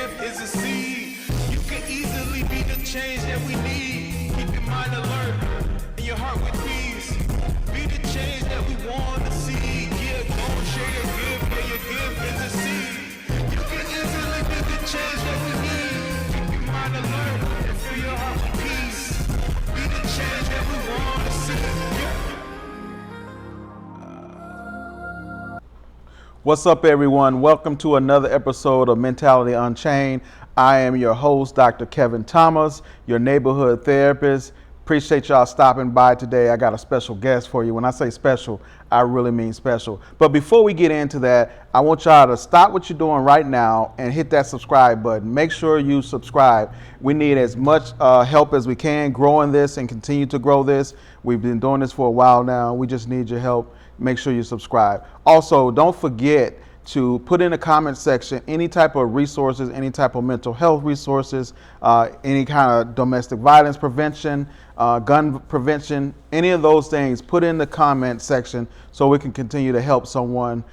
gift is a seed. You can easily be the change that we need. Keep your mind alert and your heart with peace. Be the change that we want to see. Yeah, don't share your gift. Yeah, your gift is a seed. You can easily be the change that we need. Keep your mind alert and fill your heart with peace. Be the change that we want to see. Yeah. What's up, everyone? Welcome to another episode of Mentality Unchained. I am your host, Dr. Kevin Thomas, your neighborhood therapist. Appreciate y'all stopping by today. I got a special guest for you. When I say special, I really mean special. But before we get into that, I want y'all to stop what you're doing right now and hit that subscribe button. Make sure you subscribe. We need as much help as we can growing this and continue to grow this. We've been doing this for a while now. We just need your help. Make sure you subscribe. Also, don't forget to put in the comment section any type of resources, any type of mental health resources, any kind of domestic violence prevention, gun prevention, any of those things. Put in the comment section so we can continue to help someone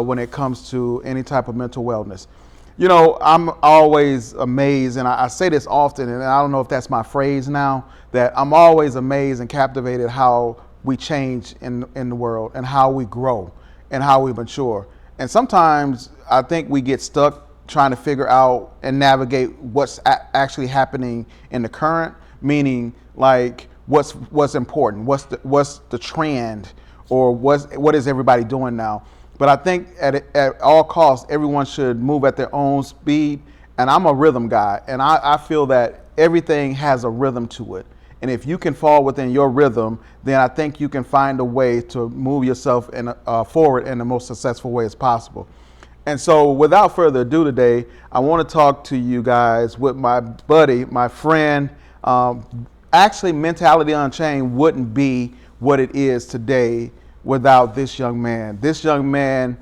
when it comes to any type of mental wellness. You know, I'm always amazed, and I say this often, and I don't know if that's my phrase now, that I'm always amazed and captivated how we change in the world and how we grow and how we mature. And sometimes I think we get stuck trying to figure out and navigate what's actually happening in the current, meaning like what's important, what's the trend, or what is everybody doing now. But I think at all costs, everyone should move at their own speed. And I'm a rhythm guy, and I feel that everything has a rhythm to it. And if you can fall within your rhythm, then I think you can find a way to move yourself forward in the most successful way as possible. And so without further ado today, I want to talk to you guys with my buddy, my friend. Actually, Mentality Unchained wouldn't be what it is today without this young man. This young man,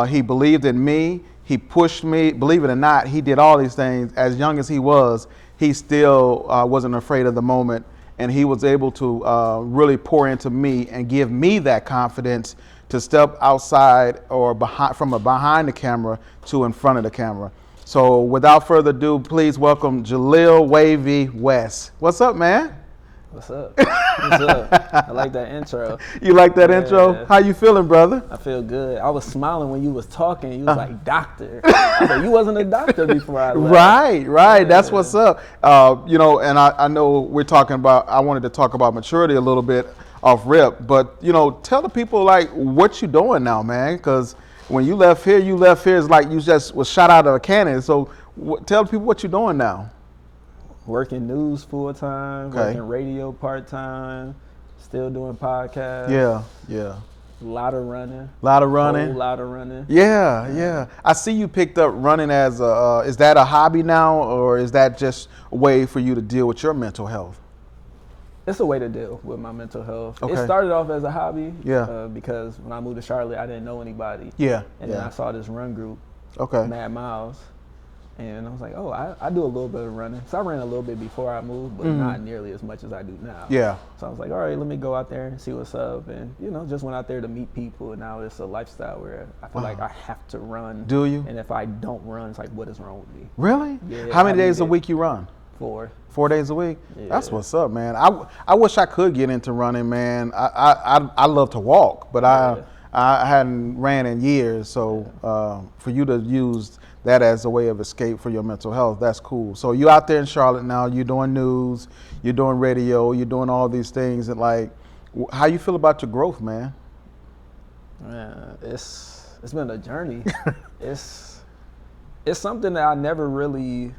he believed in me. He pushed me. Believe it or not, he did all these things. As young as he was, he still wasn't afraid of the moment, and he was able to really pour into me and give me that confidence to step outside or from behind the camera to in front of the camera. So without further ado, please welcome Jaleel West. What's up, man? What's up? What's up? I like that intro. You like that intro? Yeah. How you feeling, brother? I feel good. I was smiling when you was talking. You was like, doctor. I was like, you wasn't a doctor before I left. Right. Yeah. That's what's up. You know, and I know we're talking about, I wanted to talk about maturity a little bit off rip, but, you know, tell the people, like, what you doing now, man, because when you left here, it's like you just was shot out of a cannon. So tell people what you doing now. Working news full time, Okay. Working radio part time, still doing podcasts. Yeah. A lot of running. Whole lot of running. Yeah. I see you picked up running as is that a hobby now, or is that just a way for you to deal with your mental health? It's a way to deal with my mental health. Okay. It started off as a hobby. Yeah. Because when I moved to Charlotte, I didn't know anybody. Yeah. And then I saw this run group, Okay. Mad Miles. And I was like, oh, I do a little bit of running. So I ran a little bit before I moved, but not nearly as much as I do now. Yeah. So I was like, all right, let me go out there and see what's up. And, you know, just went out there to meet people. And now it's a lifestyle where I feel like I have to run. Do you? And if I don't run, it's like, what is wrong with me? Really? Yeah, How many days a week you run? 4. 4 days a week? Yeah. That's what's up, man. I wish I could get into running, man. I love to walk, but I hadn't ran in years. So for you to use that as a way of escape for your mental health, that's cool. So you out there in Charlotte now, you're doing news, you're doing radio, you're doing all these things. And like, how you feel about your growth, man? Man, it's been a journey. it's something that I never really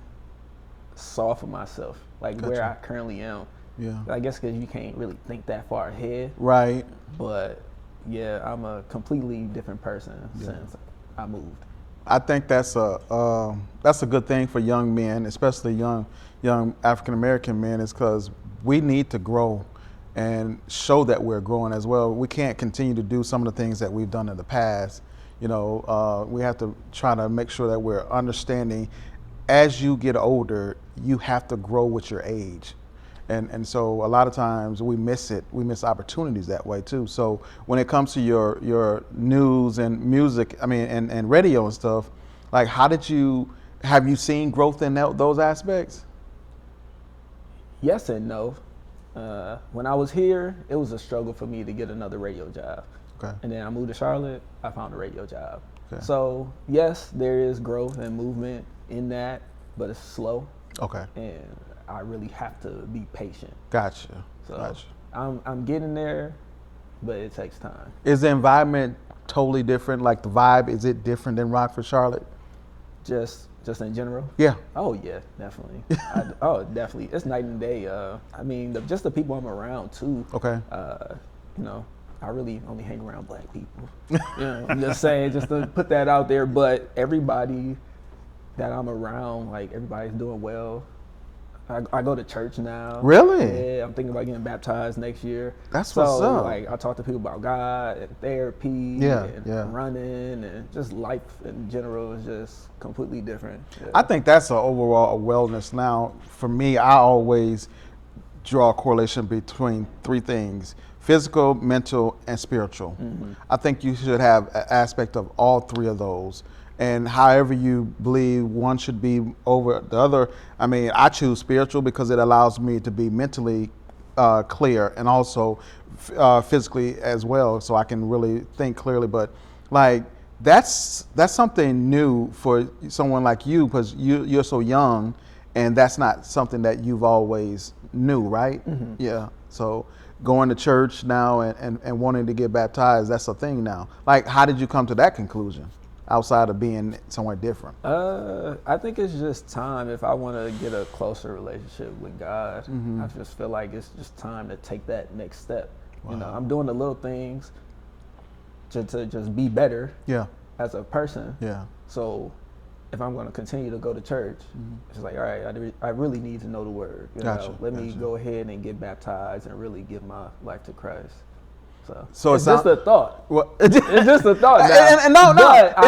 saw for myself, like Gotcha. where I currently am. Yeah. I guess because you can't really think that far ahead. Right. But yeah, I'm a completely different person since I moved. I think that's a good thing for young men, especially young African American men, is because we need to grow and show that we're growing as well. We can't continue to do some of the things that we've done in the past. You know, we have to try to make sure that we're understanding. As you get older, you have to grow with your age. And so a lot of times we miss opportunities that way too. So when it comes to your news and music, and radio and stuff, like how did you Have you seen growth in those aspects? Yes and no. When I was here, it was a struggle for me to get another radio job. Okay. And then I moved to Charlotte, I found a radio job. Okay. So yes, there is growth and movement in that, but it's slow. Okay. And I really have to be patient. Gotcha. So Gotcha. I'm getting there, but it takes time. Is the environment totally different? Like the vibe, is it different than Rockford, Charlotte? Just in general? Yeah. Oh yeah, definitely. Definitely. It's night and day. I mean, just the people I'm around too. Okay. You know, I really only hang around black people. You know, I'm just saying, just to put that out there. But everybody that I'm around, like everybody's doing well. I go to church now. Really? Yeah, I'm thinking about getting baptized next year. That's what's up. Like I talk to people about God and therapy and running and just life in general is just completely different. Yeah. I think that's an overall wellness. Now, for me, I always draw a correlation between three things: physical, mental, and spiritual. Mm-hmm. I think you should have an aspect of all three of those. And however you believe one should be over the other, I mean, I choose spiritual because it allows me to be mentally clear and also physically as well, so I can really think clearly. But like that's something new for someone like you, because you're so young, and that's not something that you've always knew, right? Mm-hmm. Yeah. So going to church now and wanting to get baptized, that's a thing now. Like, how did you come to that conclusion? Outside of being somewhere different? I think it's just time. If I want to get a closer relationship with God, mm-hmm. I just feel like it's just time to take that next step. Wow. You know, I'm doing the little things to just be better as a person. Yeah. So if I'm going to continue to go to church, mm-hmm. it's like, all right, I really need to know the word. You know, let me go ahead and get baptized and really give my life to Christ. So it's just a thought. Well, it's just a thought. Now. And no,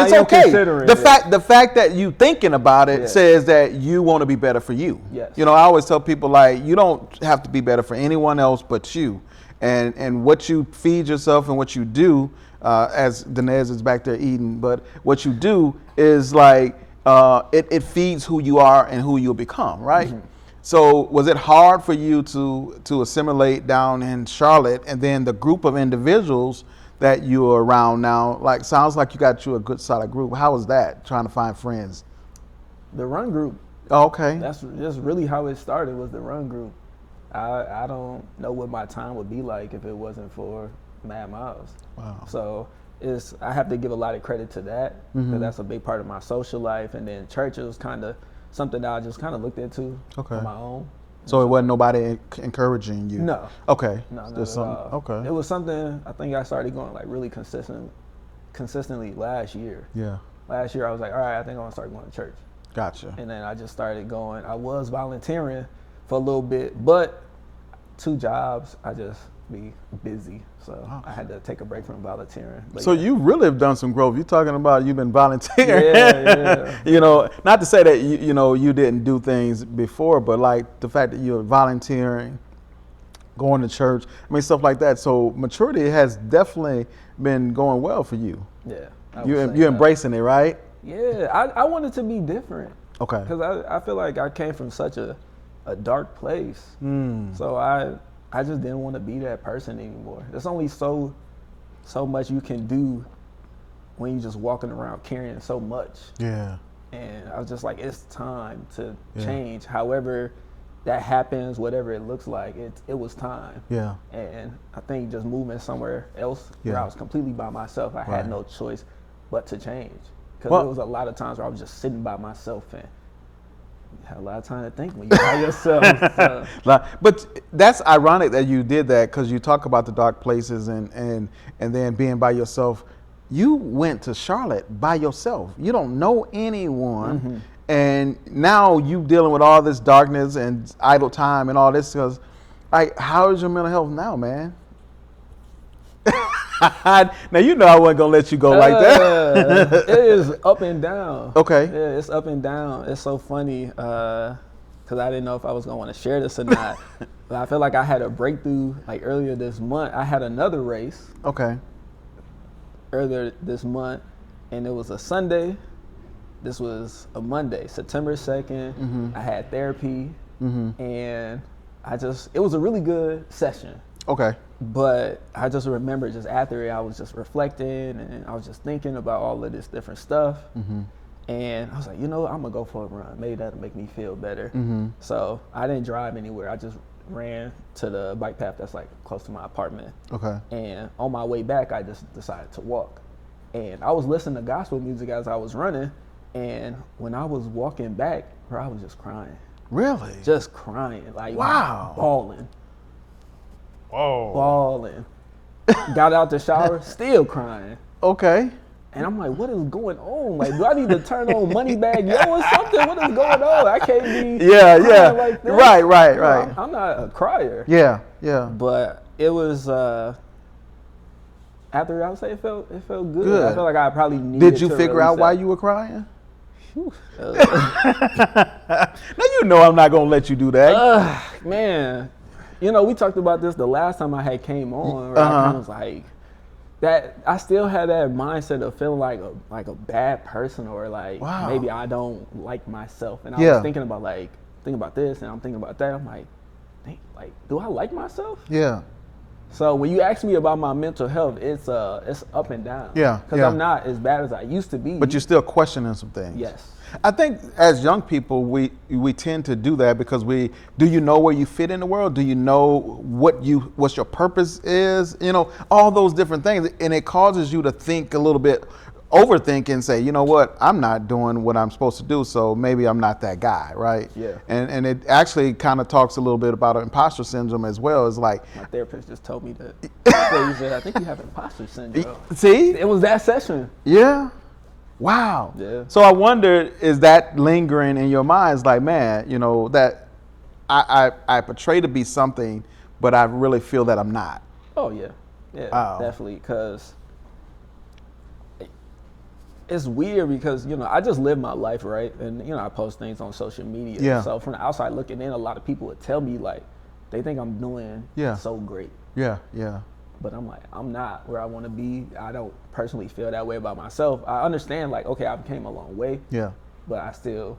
it's okay. The fact that you thinking about it says that you want to be better for you. Yes. You know, I always tell people, like, you don't have to be better for anyone else but you. And what you feed yourself and what you do, as Dinez is back there eating, but what you do is like it feeds who you are and who you'll become, right? Mm-hmm. So was it hard for you to assimilate down in Charlotte, and then the group of individuals that you are around now? Like, sounds like you got you a good solid group. How was that, trying to find friends? The run group. Oh, okay. That's just really how it started, was the run group. I don't know what my time would be like if it wasn't for Mad Miles. Wow. So I have to give a lot of credit to that, because that's a big part of my social life. And then church was kind of something that I just kind of looked into on my own. So it wasn't nobody encouraging you? No. Okay. No, not at all. Okay. It was something I think I started going like really consistently last year. Yeah. Last year I was like, all right, I think I want to start going to church. Gotcha. And then I just started going. I was volunteering for a little bit, but 2 jobs, I just be busy. So I had to take a break from volunteering. But so you really have done some growth. You're talking about you've been volunteering. Yeah. You know, not to say that you didn't do things before, but like the fact that you're volunteering, going to church, I mean, stuff like that. So maturity has definitely been going well for you. Yeah. You're embracing it, right? Yeah. I wanted to be different. Okay. Because I feel like I came from such a dark place. So I just didn't want to be that person anymore. There's only so much you can do when you're just walking around carrying so much. Yeah. And I was just like, it's time to change. However that happens, whatever it looks like, it was time. Yeah. And I think just moving somewhere else where I was completely by myself, I had no choice but to change. Because there was a lot of times where I was just sitting by myself and you have a lot of time to think when you're by yourself. So. But that's ironic that you did that, because you talk about the dark places and then being by yourself. You went to Charlotte by yourself. You don't know anyone, and now you dealing with all this darkness and idle time and all this. Because, like, how is your mental health now, man? Now, you know I wasn't gonna let you go like that. It is up and down. Okay. Yeah, it's up and down. It's so funny because I didn't know if I was gonna want to share this or not. But I feel like I had a breakthrough like earlier this month. I had another race. Okay. Earlier this month, and it was a Sunday, this was a Monday, September 2nd. I had therapy, and it was a really good session. Okay. But I just remember just after it, I was just reflecting and I was just thinking about all of this different stuff. And I was like, I'm going to go for a run. Maybe that'll make me feel better. So I didn't drive anywhere. I just ran to the bike path that's like close to my apartment. Okay. And on my way back, I just decided to walk. And I was listening to gospel music as I was running. And when I was walking back, bro, I was just crying. Really? Just crying. Like, wow. Bawling. Whoa. Bawling. Got out the shower, still crying. Okay. And I'm like, what is going on? Like, do I need to turn on Moneybag Yo or something? What is going on? I can't be crying like this. Right. I'm not a crier. Yeah. But it was after I would say it felt good. I felt like I probably needed to. Did you figure out why you were crying? Now I'm not gonna let you do that. Man, we talked about this the last time I had came on. Where I kind of was like that. I still had that mindset of feeling like a bad person, or like maybe I don't like myself. And I was thinking about this, and I'm thinking about that. I'm like, do I like myself? Yeah. So when you ask me about my mental health, it's up and down. Yeah. Because I'm not as bad as I used to be. But you're still questioning some things. Yes. I think as young people, we tend to do that because do you know where you fit in the world? Do you know what your purpose is? All those different things. And it causes you to think a little bit, overthink and say, you know what, I'm not doing what I'm supposed to do, so maybe I'm not that guy, right? Yeah. And it actually kind of talks a little bit about imposter syndrome as well. It's like my therapist just told me that. He said, I think you have imposter syndrome. See? It was that session. Yeah. Wow. Yeah. So I wonder, is that lingering in your mind? It's like, man, that I portray to be something, but I really feel that I'm not. Oh yeah. Yeah, definitely. Because it's weird because, I just live my life, right? And, I post things on social media. Yeah. So from the outside looking in, a lot of people would tell me, like, they think I'm doing so great. Yeah. But I'm like, I'm not where I want to be. I don't personally feel that way about myself. I understand, like, okay, I've came a long way. Yeah. But I still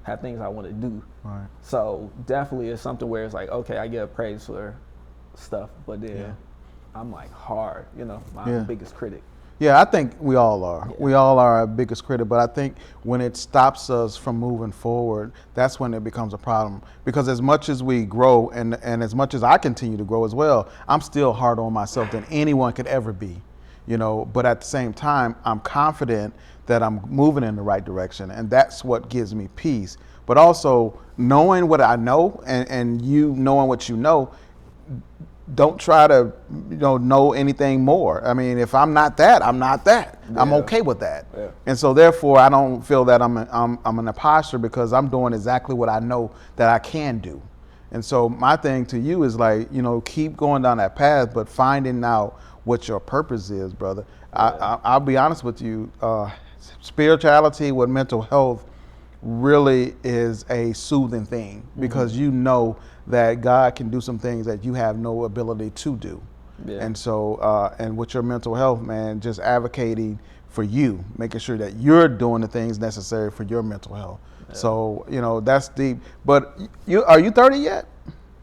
have things I want to do. Right. So definitely it's something where it's like, okay, I get praise for stuff, but then I'm like hard, my biggest critic. Yeah, I think we all are. Yeah. We all are our biggest critic, but I think when it stops us from moving forward, that's when it becomes a problem. Because as much as we grow and as much as I continue to grow as well, I'm still harder on myself than anyone could ever be, but at the same time, I'm confident that I'm moving in the right direction, and that's what gives me peace. But also knowing what I know and you knowing what you know, don't try to know anything more. I mean, if I'm not that, I'm not that. Yeah. I'm okay with that. Yeah. And so therefore I don't feel that I'm an imposter because I'm doing exactly what I know that I can do. And so my thing to you is like, keep going down that path, but finding out what your purpose is, brother. Yeah. I'll be honest with you, spirituality with mental health really is a soothing thing because that God can do some things that you have no ability to do. Yeah. And so, and with your mental health, man, just advocating for you, making sure that you're doing the things necessary for your mental health. Yeah. So, that's deep. But are you 30 yet?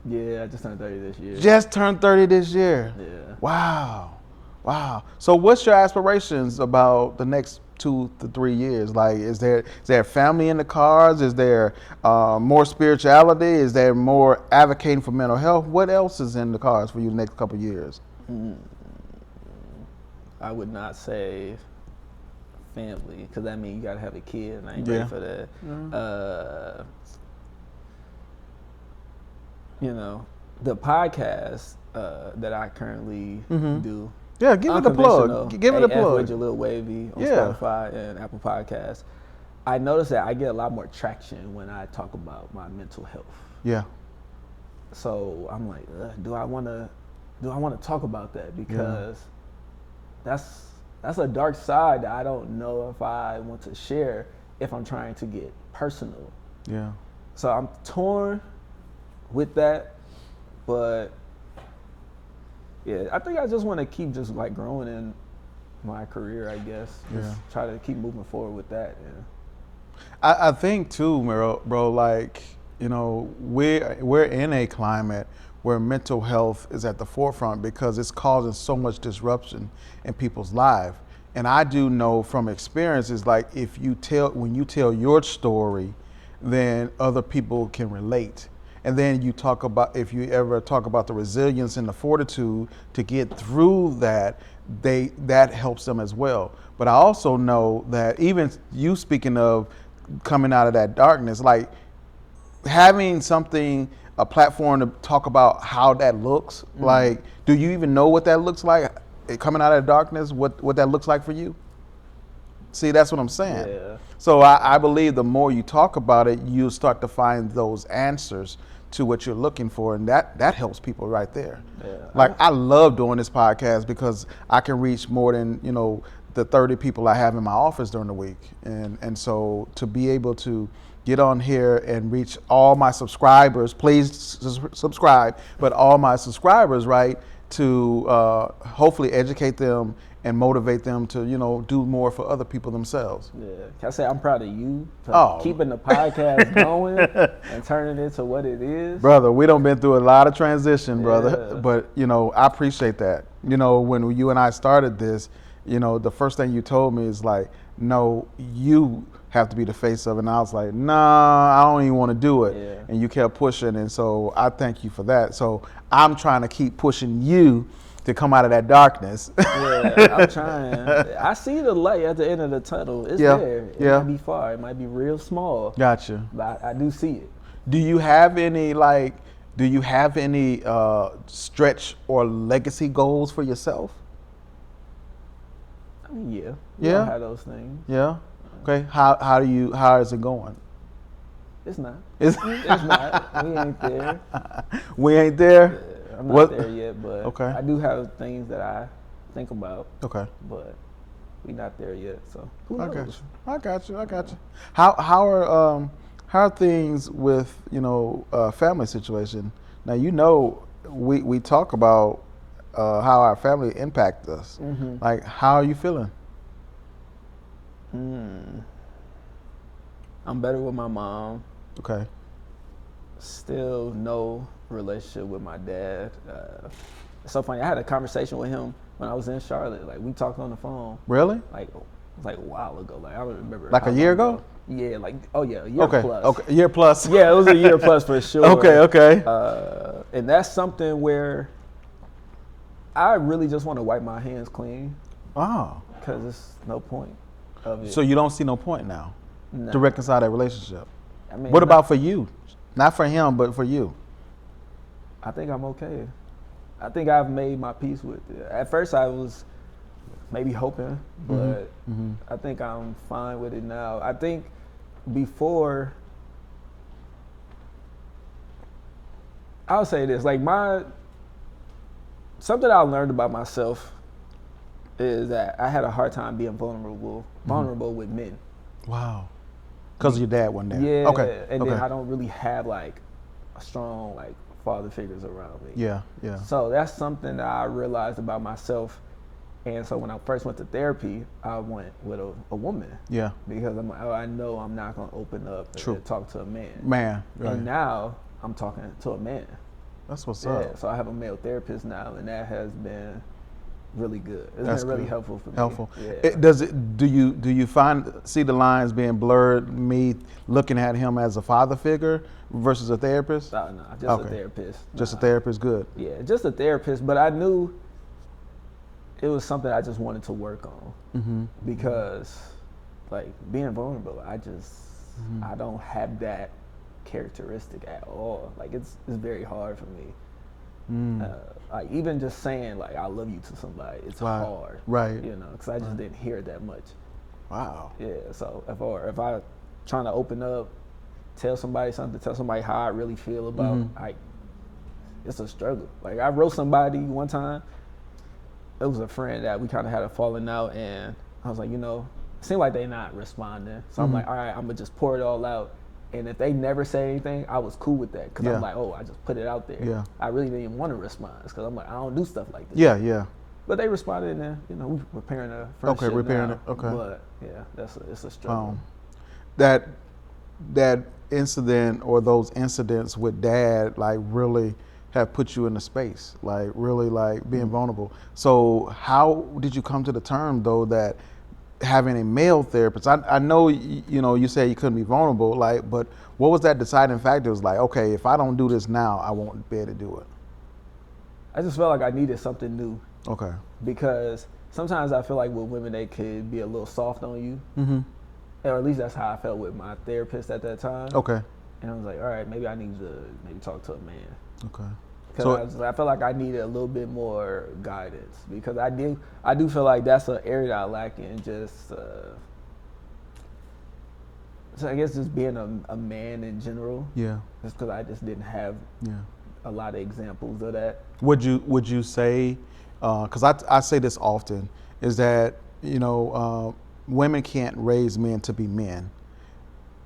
Yeah, I just turned 30 this year. Just turned 30 this year? Yeah. Wow. So what's your aspirations about the next 2 to 3 years? Like, is there family in the cards? Is there more spirituality? Is there more advocating for mental health? What else is in the cards for you the next couple of years? I would not say family, because that means you got to have a kid, and I ain't ready for that. The podcast that I currently do. Yeah, give it a plug. Give it a plug. With Jaleel Wavy on Spotify and Apple Podcasts. I noticed that I get a lot more traction when I talk about my mental health. Yeah. So I'm like, do I want to talk about that? Because that's a dark side that I don't know if I want to share if I'm trying to get personal. Yeah. So I'm torn with that, but yeah, I think I just want to keep just like growing in my career, I guess. Just try to keep moving forward with that. I think too, bro, like, you know, we're in a climate where mental health is at the forefront because it's causing so much disruption in people's lives. And I do know from experience is like when you tell your story, then other people can relate. And then if you ever talk about the resilience and the fortitude to get through that, that helps them as well. But I also know that even you speaking of coming out of that darkness, like having a platform to talk about how that looks, like, do you even know what that looks like, coming out of the darkness, what that looks like for you? See, that's what I'm saying. Yeah. So I believe the more you talk about it, you start to find those answers to what you're looking for, and that helps people right there. Yeah. Like, I love doing this podcast because I can reach more than, you know, the 30 people I have in my office during the week. And so to be able to get on here and reach all my subscribers, please subscribe, but all my subscribers, right, to hopefully educate them and motivate them to, you know, do more for other people themselves. Yeah. Can I say I'm proud of you for keeping the podcast going and turning it into what it is? Brother, we done been through a lot of transition, brother. Yeah. But, you know, I appreciate that. You know, when you and I started this, you know, the first thing you told me is like, no, you have to be the face of it. And I was like, nah, I don't even want to do it. Yeah. And you kept pushing. And so I thank you for that. So I'm trying to keep pushing you to come out of that darkness. Yeah, I'm trying. I see the light at the end of the tunnel. It's there. It might be far. It might be real small. Gotcha. But I do see it. Do you have any stretch or legacy goals for yourself? I mean, yeah. Yeah. I have those things. Yeah. Okay. How is it going? It's not. It's not. We ain't there. We ain't there? Yeah, I'm not there yet, but okay. I do have things that I think about. Okay. But we not there yet, so who knows? I got you. How are things with, you know, family situation? Now, you know, we talk about how our family impact us. Mm-hmm. Like, how are you feeling? I'm better with my mom. Okay. Still no relationship with my dad. It's so funny. I had a conversation with him when I was in Charlotte. Like, we talked on the phone. Really? Like, it was like a while ago. Like, I don't remember. Like a year ago? Yeah, like, a year plus. Okay, a year plus. Yeah, it was a year plus for sure. Okay. And that's something where I really just want to wipe my hands clean. Oh. Because there's no point of it. So you don't see no point now to reconcile that relationship? I mean, what about for you? Not for him, but for you? I think I'm okay. I think I've made my peace with it. At first I was maybe hoping, but I think I'm fine with it now. I think before, I'll say this, like something I learned about myself is that I had a hard time being vulnerable with men. Wow. Because your dad wasn't there. Yeah. Okay. And then I don't really have like a strong like father figures around me. Yeah. So that's something that I realized about myself. And so when I first went to therapy, I went with a woman. Yeah. Because I'm like, I know I'm not gonna open up and talk to a man. Right. And now I'm talking to a man. That's what's up. So I have a male therapist now, and that has been really good. It's been really helpful for me. Helpful. Yeah. Do you see the lines being blurred? Me looking at him as a father figure versus a therapist? No, just a therapist. Just a therapist, good. Yeah, just a therapist. But I knew it was something I just wanted to work on because, like, being vulnerable, I don't have that characteristic at all. Like, it's very hard for me. Like, even just saying like I love you to somebody, it's hard, right? You know, because I just didn't hear it that much. Wow. Yeah. So if I trying to open up, tell somebody something, tell somebody how I really feel about, like, it's a struggle. Like, I wrote somebody one time. It was a friend that we kind of had a falling out, and I was like, you know, it seemed like they not responding. So I'm like, all right, I'm gonna just pour it all out. And if they never say anything, I was cool with that because I'm like, oh, I just put it out there. Yeah. I really didn't even want to respond because I'm like, I don't do stuff like this. Yeah. But they responded, and you know, we're repairing a friendship. Okay, repairing it. Okay. But yeah, it's a struggle. that incident or those incidents with dad like really have put you in a space, like really like being vulnerable. So how did you come to the term though that having a male therapist, I know you say you couldn't be vulnerable, like, but what was that deciding factor? It was like, okay, if I don't do this now, I won't be able to do it. I just felt like I needed something new. Okay. Because sometimes I feel like with women, they could be a little soft on you. Mm-hmm. Or at least that's how I felt with my therapist at that time. Okay. And I was like, all right, maybe I need to talk to a man. Okay. Because I felt like I needed a little bit more guidance, because I do feel like that's an area that I lack in, just so I guess just being a man in general. Yeah. Just because I just didn't have a lot of examples of that. Would you say, because I say this often, is that women can't raise men to be men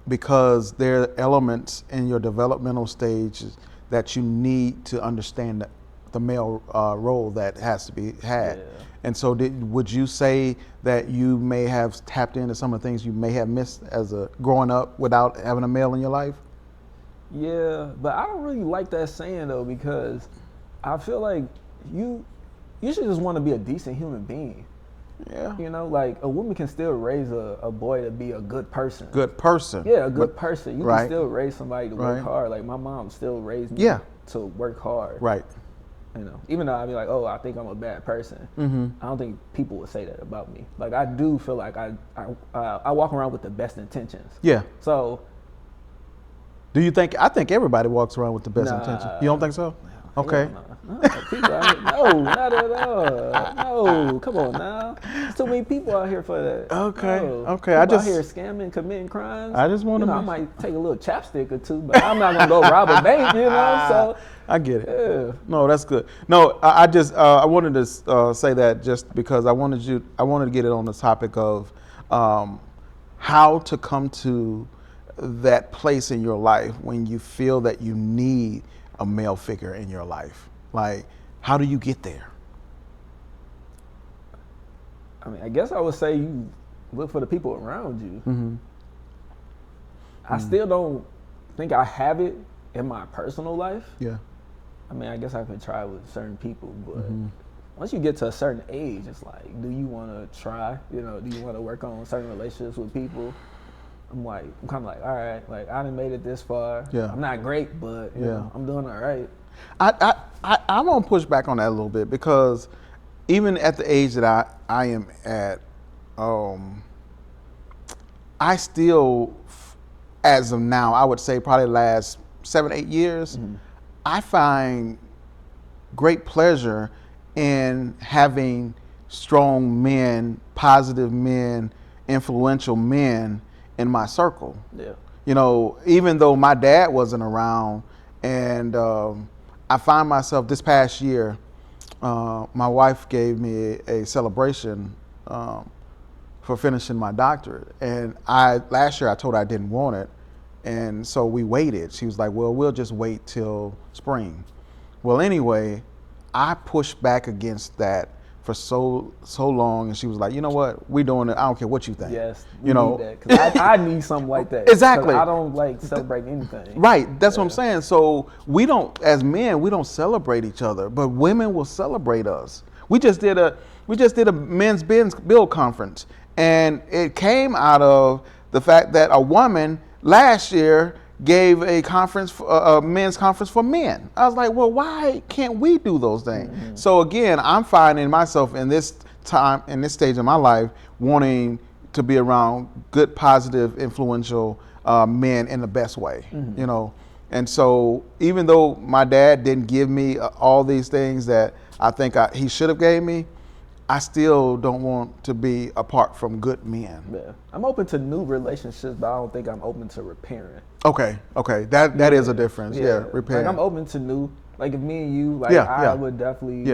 because there are elements in your developmental stages that you need to understand the male role that has to be had. Yeah. And so would you say that you may have tapped into some of the things you may have missed as growing up without having a male in your life? Yeah, but I don't really like that saying though, because I feel like you should just want to be a decent human being. Yeah. Like a woman can still raise a boy to be a good person. Good person. Yeah, a good person. You right. can still raise somebody to work hard. Like my mom still raised me to work hard. Right. Even though I'd be like, oh, I think I'm a bad person. Mm-hmm. I don't think people would say that about me. Like I do feel like I walk around with the best intentions. Yeah. So. Do you think? I think everybody walks around with the best intentions. You don't think so? Okay. No, not at all. No, come on now. There's too many people out here for that. Okay. No. Okay. People out here scamming, committing crimes. I just want to. I might take a little chapstick or two, but I'm not gonna go rob a bank. So I get it. Yeah. No, that's good. No, I just I wanted to say that just because I wanted to get it on the topic of how to come to that place in your life when you feel that you need a male figure in your life. Like, how do you get there? I mean, I guess I would say you look for the people around you. Mm-hmm. I still don't think I have it in my personal life. Yeah. I mean, I guess I could try with certain people, but once you get to a certain age, it's like, do you want to try? Do you want to work on certain relationships with people? I'm kind of like, all right, like I done made it this far. Yeah. I'm not great, but you know, I'm doing all right. I'm gonna push back on that a little bit, because even at the age that I am at, I still, as of now, I would say probably the last 7-8 years, I find great pleasure in having strong men, positive men, influential men in my circle. Yeah. Even though my dad wasn't around, and I find myself this past year, my wife gave me a celebration for finishing my doctorate, and last year I told her I didn't want it, and so we waited. She was like, well, we'll just wait till spring. Well, anyway, I pushed back against that for so long, and she was like, you know what, we doing it, I don't care what you think. Yes, need that, 'cause I need something like that. Exactly. I don't like celebrate anything. Right, that's what I'm saying. So we don't, as men, we don't celebrate each other, but women will celebrate us. We just did a men's build conference, and it came out of the fact that a woman last year gave a conference, a men's conference for men. I was like, well, why can't we do those things? So again, I'm finding myself in this stage of my life, wanting to be around good, positive, influential men in the best way, And so even though my dad didn't give me all these things that I think he should have gave me, I still don't want to be apart from good men. Yeah. I'm open to new relationships, but I don't think I'm open to repairing. Okay. That is a difference. Yeah, repairing. Like I'm open to new. Like if me and you, I would definitely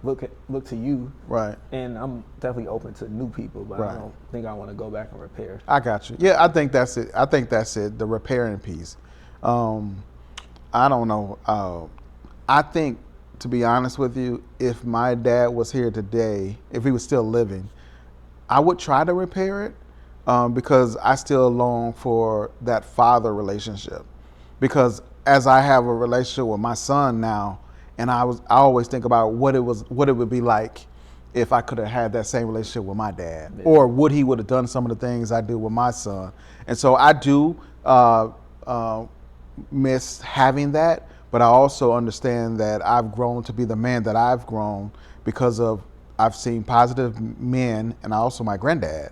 look to you. Right. And I'm definitely open to new people, but I don't think I want to go back and repair. I got you. Yeah, I think that's it. The repairing piece. I don't know. I think, to be honest with you, if my dad was here today, if he was still living, I would try to repair it. because I still long for that father relationship. Because as I have a relationship with my son now, and I always think about what it would be like if I could have had that same relationship with my dad, or he would have done some of the things I do with my son. And so I do miss having that, but I also understand that I've grown to be the man that I've grown because of I've seen positive men, and also my granddad,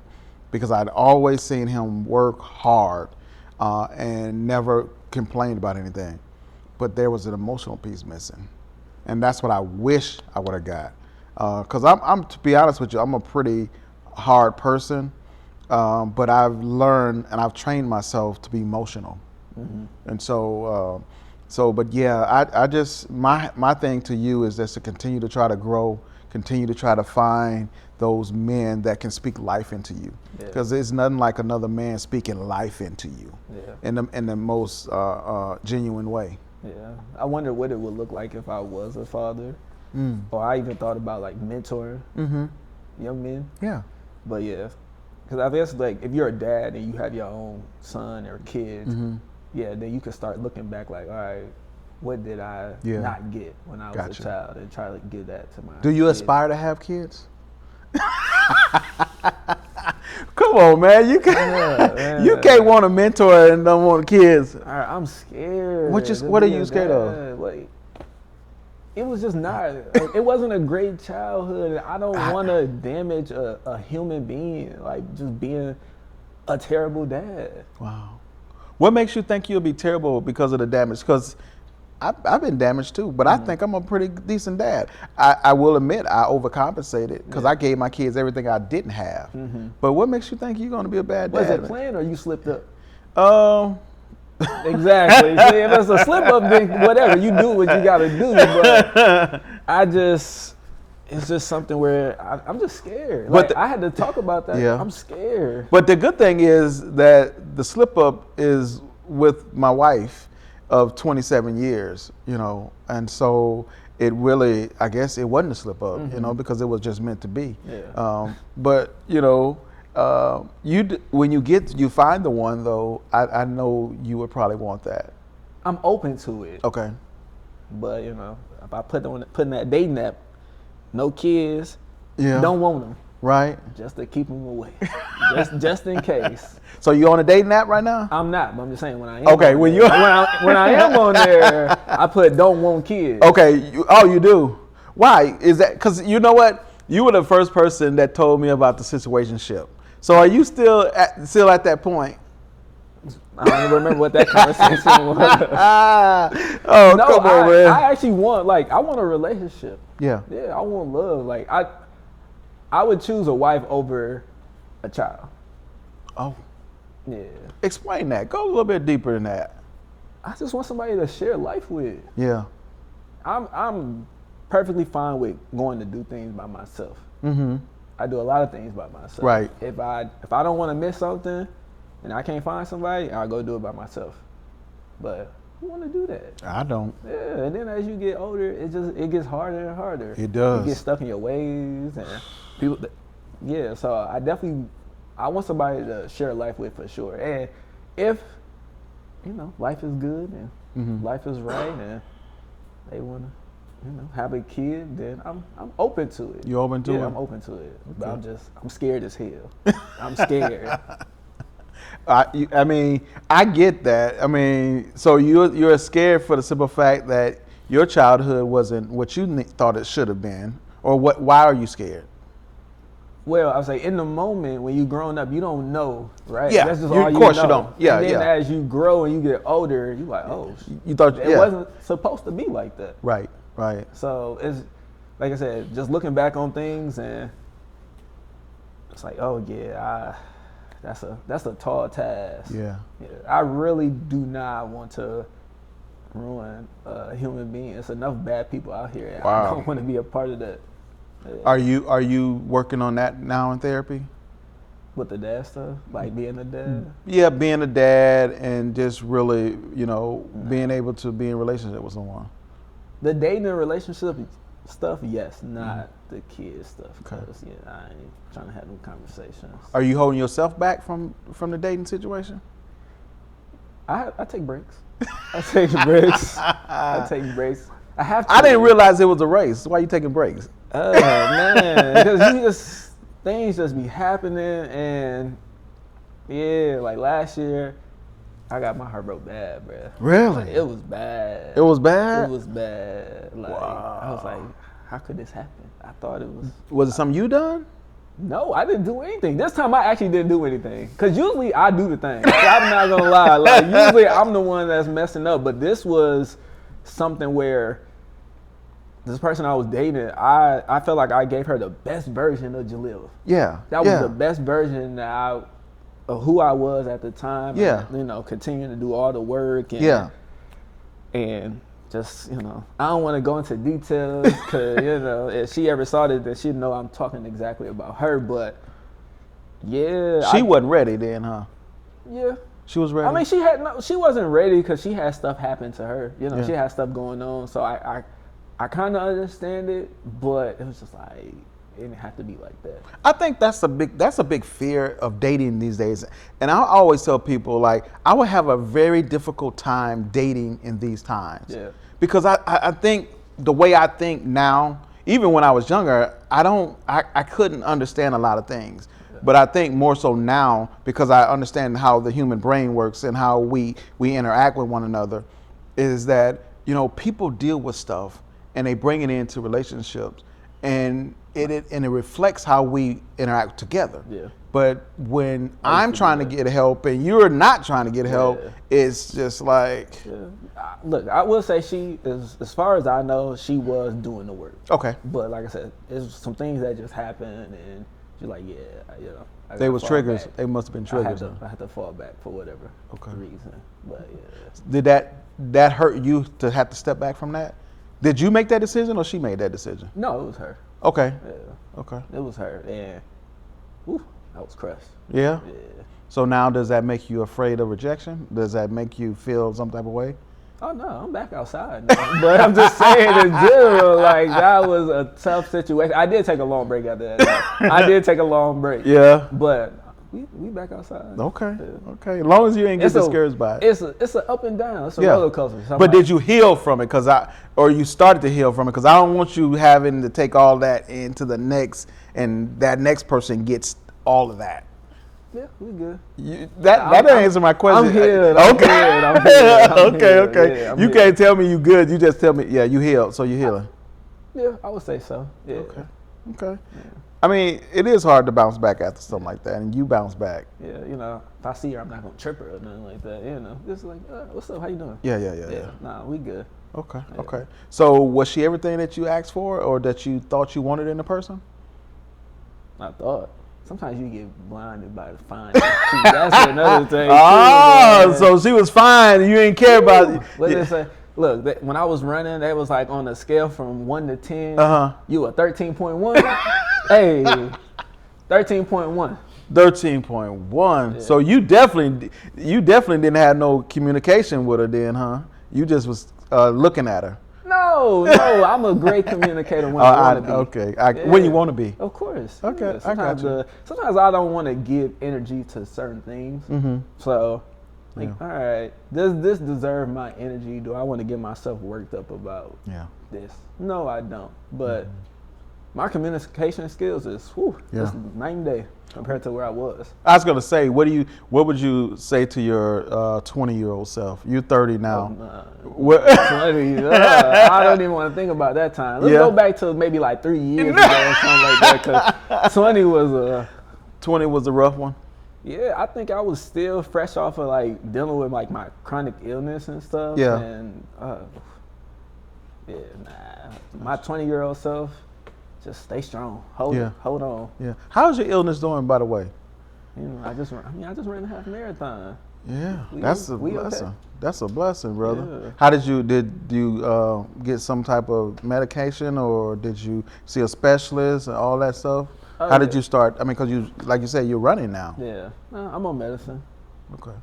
because I'd always seen him work hard and never complained about anything. But there was an emotional piece missing, and that's what I wish I would have got. Because I'm, to be honest with you, I'm a pretty hard person, but I've learned and I've trained myself to be emotional. And so, but yeah, I just, my thing to you is just to continue to try to grow, continue to try to find those men that can speak life into you. Because there's nothing like another man speaking life into you in the most genuine way. Yeah, I wonder what it would look like if I was a father. Or I even thought about like mentoring young men. Yeah. But yeah, because I guess like if you're a dad and you have your own son or kids, then you can start looking back like, all right, what did I not get when I was a child, and try to give that to my Do you kids. aspire to have kids? Come on, man. You can't you can't want a mentor and don't want kids. All right, I'm scared. What are you scared of? Like, it was just not. It wasn't a great childhood. I don't want to damage a human being, like just being a terrible dad. Wow. What makes you think you'll be terrible because of the damage? Because I've been damaged too, but I think I'm a pretty decent dad. I will admit I overcompensated because I gave my kids everything I didn't have. But what makes you think you're going to be a bad dad? Was it planned or you slipped up? Exactly. See, if it's a slip up, then whatever, you do what you got to do. But it's just something where I'm just scared. Like, I had to talk about that. I'm scared. But the good thing is that the slip up is with my wife of 27 years, and so it really, I guess it wasn't a slip up, because it was just meant to be. But when you find the one though, I know you would probably want that. I'm open to it. Okay. But if I put in that dating app, no kids, Yeah. Don't want them. Right. Just to keep them away. just in case. So you on a dating app right now? I'm not, but I'm just saying when I am. Okay, when I am on there, I put don't want kids. Okay. You do. Why? Is that because you know what? You were the first person that told me about the situationship. So are you still at that point? I don't even remember what that conversation was. No, come on, man. I actually want a relationship. Yeah. Yeah, I want love. Like I would choose a wife over a child. Oh. Yeah. Explain that. Go a little bit deeper than that. I just want somebody to share life with. Yeah. I'm perfectly fine with going to do things by myself. Mm-hmm. I do a lot of things by myself. Right. If I don't want to miss something and I can't find somebody, I'll go do it by myself. But who want to do that? I don't. Yeah, and then as you get older, it gets harder and harder. It does. You get stuck in your ways and people. Yeah, so I want somebody to share life with for sure. And if life is good and life is right and they want to have a kid, then I'm open to it. You open to it? Yeah, I'm open to it. Okay. But I'm scared as hell. I'm scared. I mean, I get that. I mean, so you're scared for the simple fact that your childhood wasn't what you thought it should have been, or what? Why are you scared? Well, I would say in the moment when you're growing up, you don't know, right? Yeah, that's just all of course you don't. Yeah, and then as you grow and you get older, you're like, oh, you thought it wasn't supposed to be like that. Right. Right. So it's like I said, just looking back on things and it's like, oh yeah, that's a tall task. Yeah. I really do not want to ruin a human being. It's enough bad people out here. Wow. I don't want to be a part of that. Are you working on that now in therapy? With the dad stuff, like being a dad. Yeah, being a dad and just really, being able to be in a relationship with someone. The dating and relationship stuff, yes, not the kid stuff. Because I ain't trying to have them conversations. Are you holding yourself back from the dating situation? I take breaks. I take breaks. I take breaks. I have to. I didn't realize it was a race. Why are you taking breaks? Man, because things just be happening, and like last year, I got my heart broke bad, bro. Really? Like, it was bad. It was bad? It was bad. Like, Wow. I was like, how could this happen? I thought it was. Was it something you done? No, I didn't do anything. This time I actually didn't do anything. Because usually I do the thing. I'm not going to lie. Like, usually I'm the one that's messing up. But this was something where this person I was dating, I felt like I gave her the best version of Jaleel. Yeah. That was the best version of who I was at the time. Yeah. And, continuing to do all the work. And, and just, I don't want to go into details because, if she ever saw this, then she'd know I'm talking exactly about her. But, yeah. She wasn't ready then, huh? Yeah. She was ready? I mean, she wasn't ready because she had stuff happen to her. She had stuff going on. So I kind of understand it, but it was just like, it didn't have to be like that. I think that's a big fear of dating these days. And I always tell people, like, I would have a very difficult time dating in these times. Yeah. Because I think the way I think now, even when I was younger, I couldn't understand a lot of things. Yeah. But I think more so now because I understand how the human brain works and how we interact with one another, is that, people deal with stuff and they bring it into relationships and it reflects how we interact together. Yeah. But when I'm trying to get help and you're not trying to get help, it's just like. Yeah. Look, I will say as far as I know, she was doing the work. Okay. But like I said, there's some things that just happened, and she's like, they was triggers. Back. They must have been triggers. I had to fall back for whatever reason. But Did that hurt you to have to step back from that? Did you make that decision or she made that decision? No, it was her. Okay. Yeah. Okay. It was her, and I was crushed. Yeah? Yeah. So now does that make you afraid of rejection? Does that make you feel some type of way? Oh, no, I'm back outside now. But I'm just saying in general, like, that was a tough situation. I did take a long break after that. I did take a long break. Yeah. But we back outside. Okay. Yeah. Okay. As long as you ain't get discouraged by it. It's an up and down. It's a roller coaster. But did you heal from it? Or you started to heal from it? Because I don't want you having to take all that into the next, and that next person gets all of that. Yeah, we good. That didn't answer my question. I'm healed. Okay. Yeah, you can't tell me you good. You just tell me, you healed. So you healing. Yeah, I would say so. Yeah. Okay. Yeah. I mean, it is hard to bounce back after something like that, and you bounce back. Yeah, if I see her, I'm not gonna trip her or nothing like that. Just like, what's up? How you doing? Yeah. Nah, we good. Okay. So was she everything that you asked for, or that you thought you wanted in a person? I thought. Sometimes you get blinded by the fine. That's another thing. So she was fine. And you ain't care about it. What did they say? Look, when I was running, they was like on a scale from 1 to 10. You a 13.1. Hey, 13.1. 13.1. Yeah. So you definitely didn't have no communication with her then, huh? You just was looking at her. No, I'm a great communicator when I want to be. Okay, when you want to be. Of course. Okay, yeah. Sometimes I don't want to give energy to certain things. Mm-hmm. So, all right, does this deserve my energy? Do I want to get myself worked up about this? No, I don't. But my communication skills is just night and day compared to where I was. I was gonna say, what would you say to your 20-year-old self? You're 30 now. 20. I don't even want to think about that time. Let's go back to maybe like 3 years ago or something like that. Because 20 was a rough one. Yeah, I think I was still fresh off of like dealing with like my chronic illness and stuff. Yeah. And my 20-year-old self. Just stay strong. Hold on. Yeah. How's your illness doing, by the way? I just ran a half marathon. Yeah, that's a blessing. Okay. That's a blessing, brother. Yeah. How did you get some type of medication, or did you see a specialist and all that stuff? How did you start? I mean, because like you said, you're running now. Yeah, I'm on medicine. Okay.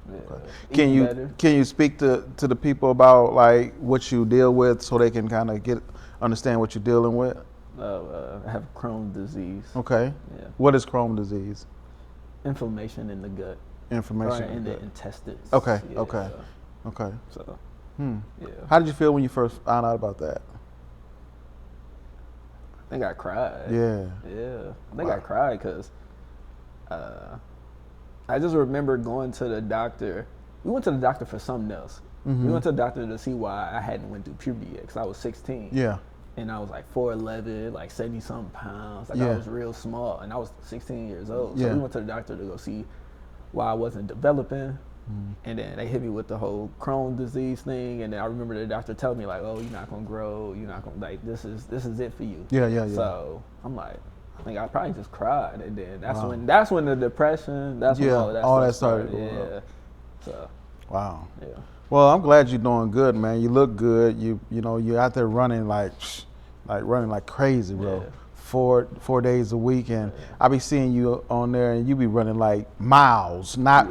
Can you speak to the people about like what you deal with, so they can kind of understand what you're dealing with? I have Crohn's disease. Okay. Yeah. What is Crohn's disease? Inflammation in the gut. Inflammation Or in the gut. intestines. Okay. Yeah. Okay. Okay. So, Hmm. yeah. How did you feel when you first found out about that? I think I cried. Yeah. Yeah. I think Wow. I cried because I just remember going to the doctor. We went to the doctor for something else. Mm-hmm. We went to the doctor to see why I hadn't went through puberty yet because I was 16. Yeah. And I was like 4'11", like 70-something pounds. Like I Yeah. was real small, and I was 16 years old. So Yeah. we went to the doctor to go see why I wasn't developing. Mm-hmm. And then they hit me with the whole Crohn's disease thing. And then I remember the doctor telling me like, "Oh, you're not gonna grow. You're not gonna like this is it for you." Yeah. Yeah. Yeah. So I'm like, I think I probably just cried, and then Wow. that's when the depression, that's when Yeah, all that all stuff that started started. going Yeah. up. So Wow. yeah. Well, I'm glad you're doing good, man. You look good. You know you're out there running like running like crazy, bro. Yeah. 4 days a week, and I be seeing you on there, and you be running like miles, not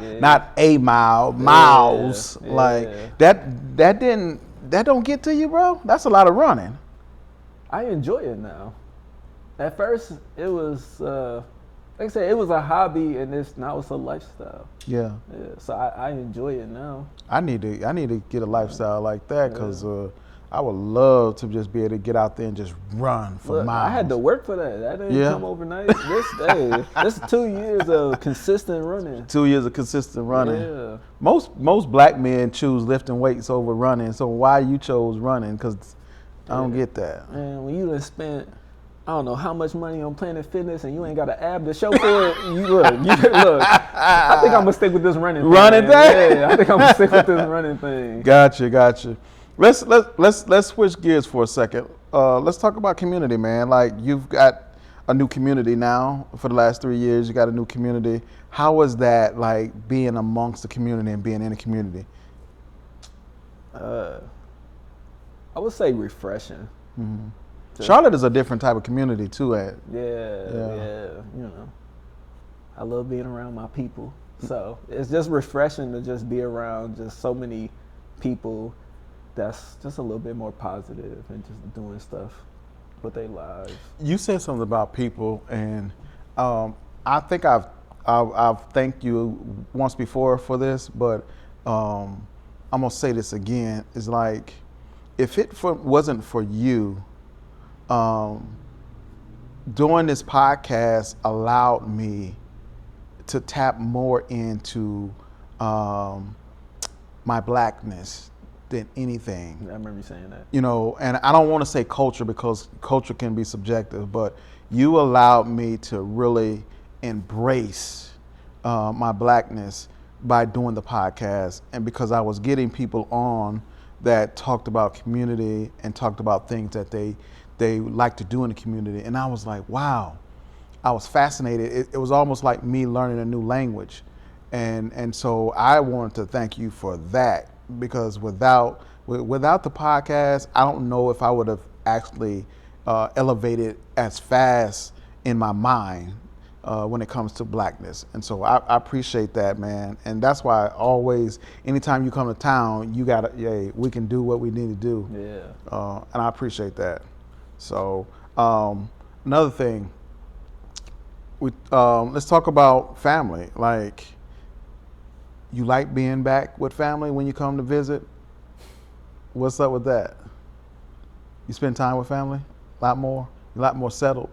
a mile, miles. Yeah. Like that don't get to you, bro. That's a lot of running. I enjoy it now. At first, it was like I said, it was a hobby, and now it's a lifestyle. Yeah. Yeah. So I enjoy it now. I need to get a lifestyle like that because I would love to just be able to get out there and just run for Look, miles. I had to work for that. That didn't come overnight. This is 2 years of consistent running. 2 years of consistent running. Yeah. Most black men choose lifting weights over running. So why you chose running? Because I don't get that. And when you done spent, I don't know how much money on Planet Fitness, and you ain't got an ab to show for it, you look. I think I'm gonna stick with this running thing. Running thing? Yeah, I think I'm gonna stick with this running thing. Gotcha. Let's switch gears for a second. Let's talk about community, man. Like you've got a new community now for the last 3 years. You got a new community. How was that like being amongst the community and being in the community? I would say refreshing. Mm-hmm. Charlotte is a different type of community too. Yeah. You know, I love being around my people. So it's just refreshing to just be around just so many people that's just a little bit more positive and just doing stuff with their lives. You said something about people, and I think I've thanked you once before for this, but I'm gonna say this again. It's like if it wasn't for you, doing this podcast allowed me to tap more into my blackness than anything. I remember you saying that. You know, and I don't want to say culture because culture can be subjective, but you allowed me to really embrace my blackness by doing the podcast, and because I was getting people on that talked about community and talked about things that they like to do in the community, and I was like, wow, I was fascinated. It was almost like me learning a new language, and so I wanted to thank you for that, because without the podcast, I don't know if I would have actually elevated as fast in my mind when it comes to blackness. And so I appreciate that, man. And that's why always, anytime you come to town, you gotta, we can do what we need to do. Yeah. And I appreciate that. So another thing, let's talk about family. Like, you like being back with family when you come to visit? What's up with that? You spend time with family? A lot more settled?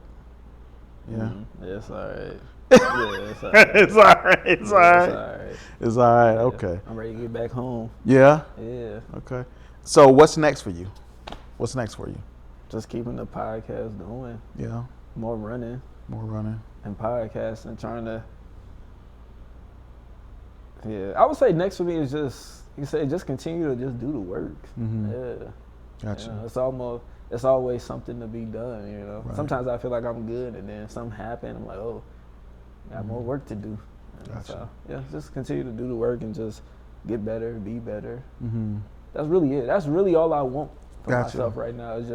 Yeah. Mm-hmm. Yeah, it's all right. Yeah, it's all right. It's all right. It's all right. It's all right. It's all right. Yeah. Okay. I'm ready to get back home. Yeah? Yeah. Okay. So what's next for you? What's next for you? Just keeping the podcast going. Yeah. More running More running. and podcasting, trying to. Yeah, I would say next for me is just continue to just do the work. Mm-hmm. Yeah. Gotcha. You know, it's always something to be done, you know. Right. Sometimes I feel like I'm good, and then something happen, I'm like, oh, got more work to do. And Gotcha. So, yeah, just continue to do the work and just get better, be better. Mm-hmm. That's really it. That's really all I want for Gotcha. myself right now is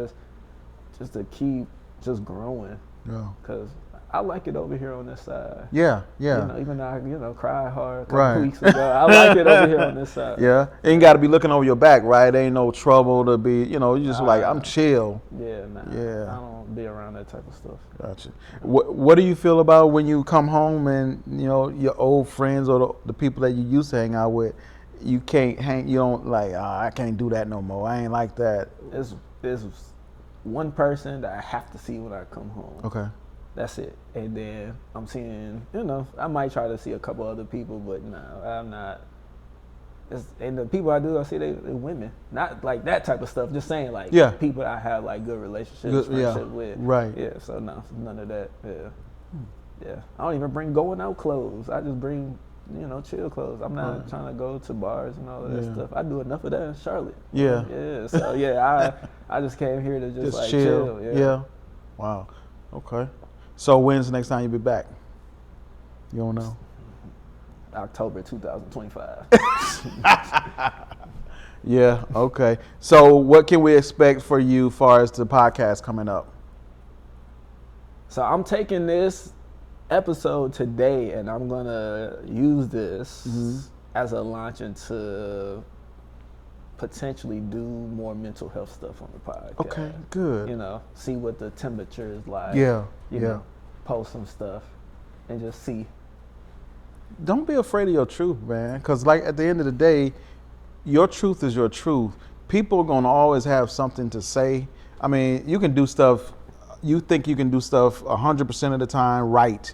just to keep just growing. Yeah. Because I like it over here on this side. Yeah. Even though I cried hard a couple Right. weeks ago, I like it over here on this side. Yeah. You ain't got to be looking over your back, right? Ain't no trouble to be, you just like, I'm chill. Yeah, nah. Yeah. I don't be around that type of stuff. Gotcha. What do you feel about when you come home and, your old friends or the people that you used to hang out with, you can't hang, you don't like, I can't do that no more. I ain't like that. There's one person that I have to see when I come home. Okay. That's it. And then I'm seeing, I might try to see a couple other people, but no, I'm not. And the people I do, I see they're women. Not like that type of stuff. Just saying like people I have like good relationships, friendship with. Right. Yeah, so no, none of that. Yeah. Yeah. I don't even bring going out clothes. I just bring, chill clothes. I'm not trying to go to bars and all of that stuff. I do enough of that in Charlotte. Yeah. Yeah. So I just came here to just like chill. Yeah. Wow. Okay. So when's the next time you be back? You don't know? October 2025. Yeah, okay. So what can we expect for you as far as the podcast coming up? So I'm taking this episode today and I'm going to use this as a launch into potentially do more mental health stuff on the podcast. Okay, good. See what the temperature is like. Yeah. Post some stuff and just see. Don't be afraid of your truth, man, because like at the end of the day, your truth is your truth. People are going to always have something to say. I mean, you can do stuff, you think you can do stuff 100% of the time right,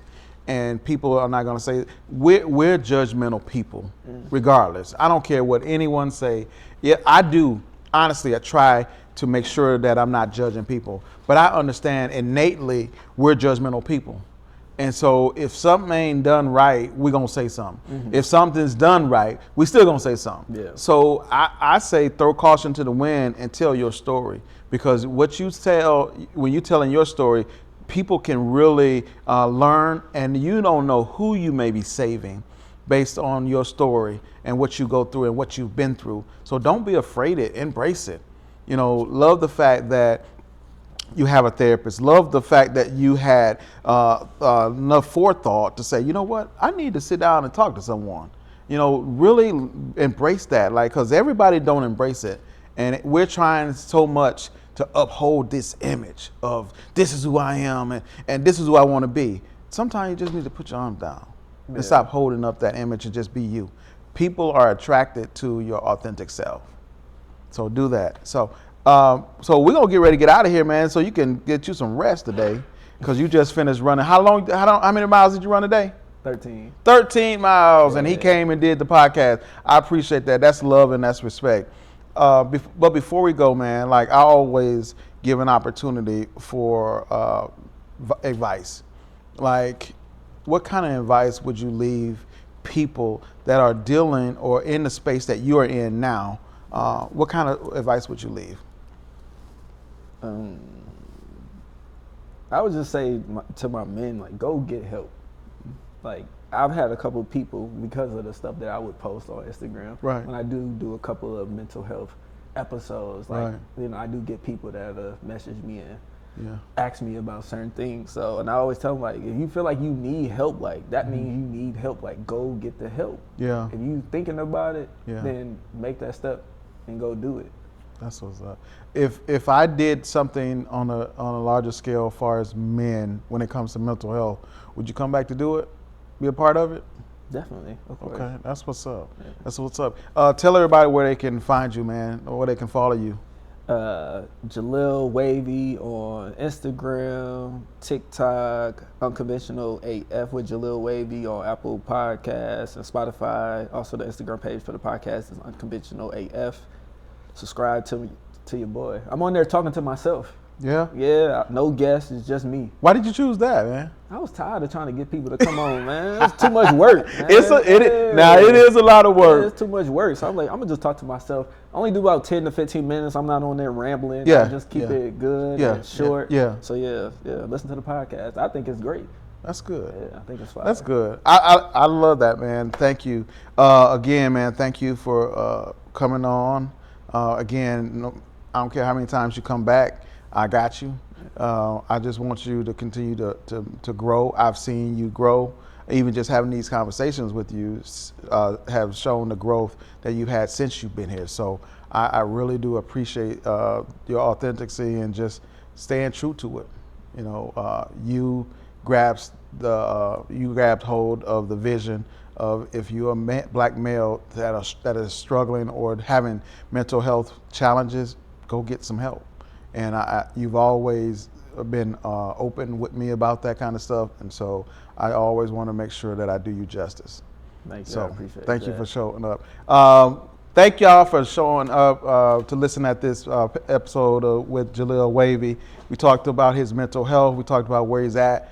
and people are not going to say, we're judgmental people, regardless. I don't care what anyone say. Yeah, I do. Honestly, I try to make sure that I'm not judging people, but I understand innately we're judgmental people. And so if something ain't done right, we're going to say something. If something's done right, we still going to say something. Yeah. So I say throw caution to the wind and tell your story, because what you tell, when you're telling your story, people can really learn, and you don't know who you may be saving based on your story and what you go through and what you've been through. So don't be afraid of it, embrace it. Love the fact that you have a therapist. Love the fact that you had enough forethought to say, you know what, I need to sit down and talk to someone. Really embrace that, because everybody don't embrace it. And we're trying so much to uphold this image of this is who I am and this is who I want to be. Sometimes you just need to put your arm down and stop holding up that image and just be you. People are attracted to your authentic self. So do that. So we're going to get ready to get out of here, man, so you can get you some rest today, because you just finished running. How many miles did you run today? 13. 13 miles, and he came and did the podcast. I appreciate that. That's love and that's respect. But before we go, man, I always give an opportunity for advice. What kind of advice would you leave people that are dealing or in the space that you are in now? What kind of advice would you leave? I would just say to my men, go get help. I've had a couple of people, because of the stuff that I would post on Instagram. Right. When I do a couple of mental health episodes, I do get people that message me and ask me about certain things. So, and I always tell them, if you feel like you need help, that means you need help. Go get the help. Yeah. If you thinking about it, then make that step and go do it. That's what's up. If I did something on a larger scale as far as men when it comes to mental health, would you come back to do it? Be a part of it? Definitely, of course. Okay, that's what's up. Yeah. That's what's up. Tell everybody where they can find you, man, or where they can follow you. Jaleel Wavy on Instagram, TikTok, Unconventional AF with Jaleel Wavy on Apple Podcasts and Spotify. Also, the Instagram page for the podcast is Unconventional AF. Subscribe to your boy. I'm on there talking to myself. Yeah? Yeah, no guests, it's just me. Why did you choose that, man? I was tired of trying to get people to come on, man. It's too much work, man. It is a lot of work. Yeah, it's too much work. So I'm like, I'm going to just talk to myself. I only do about 10 to 15 minutes. I'm not on there rambling. Yeah. I just keep it good and short. Yeah. So listen to the podcast. I think it's great. That's good. Yeah, I think it's fine. That's good. I love that, man. Thank you. Again, man, thank you for coming on. Again, I don't care how many times you come back. I got you. I just want you to continue to grow. I've seen you grow. Even just having these conversations with you have shown the growth that you've had since you've been here. So I really do appreciate your authenticity and just staying true to it. You know, you grabbed hold of the vision of if you're a black male that is struggling or having mental health challenges, go get some help. And you've always been open with me about that kind of stuff, and so I always want to make sure that I do you justice. Thank you. So I appreciate thank that. you for showing up. Thank y'all for showing up to listen at this episode with Jaleel Wavy. We talked about his mental health. We talked about where he's at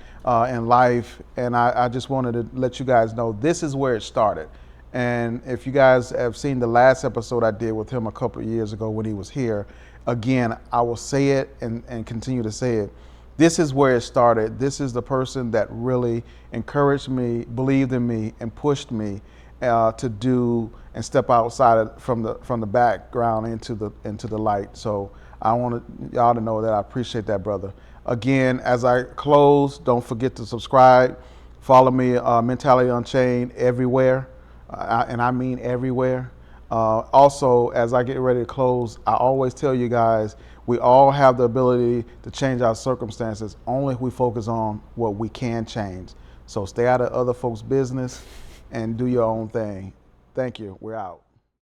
in life, and I just wanted to let you guys know this is where it started. And if you guys have seen the last episode I did with him a couple of years ago when he was here, again, I will say it and continue to say it. This is where it started. This is the person that really encouraged me, believed in me, and pushed me to do and step outside from the background into the light. So I want y'all to know that I appreciate that, brother. Again, as I close, don't forget to subscribe. Follow me, Mentality Unchained, everywhere, and I mean everywhere. Also, as I get ready to close, I always tell you guys, we all have the ability to change our circumstances only if we focus on what we can change. So stay out of other folks' business and do your own thing. Thank you. We're out.